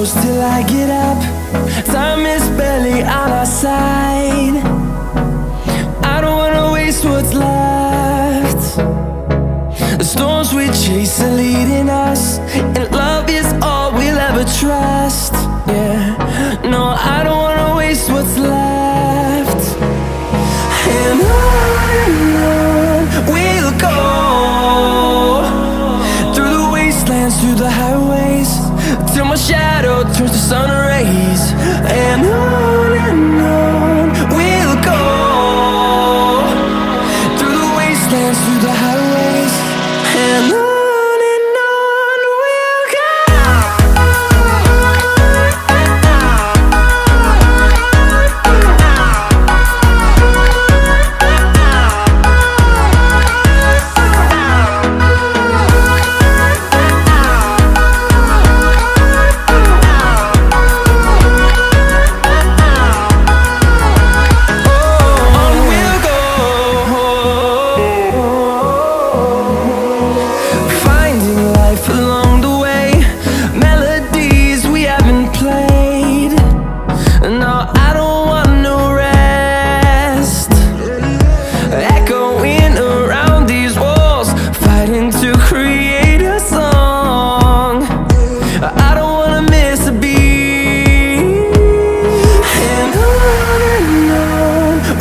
close till I get up. Time is barely on our side. I don't wanna waste what's left. The storms we chase are leading us, and love is all we'll ever trust. Yeah, no, I don't wanna waste what's left. And on we'll go, through the wastelands, through the highways, till my shadow turns to sun rays. And on we'll go, through the wastelands, through the highways, and on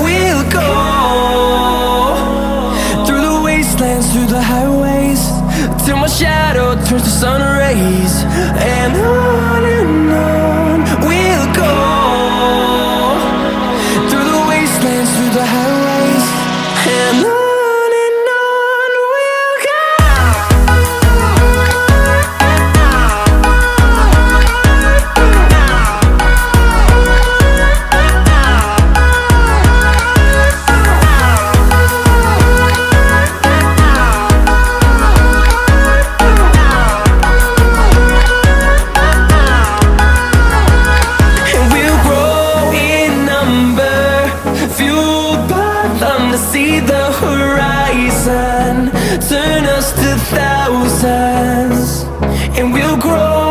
we'll go. Through the highways, till my shadow turns to sun rays. And on we'll go, through the wastelands, through the highways, and on we'll go. To see the horizon turn us to thousands, and we'll grow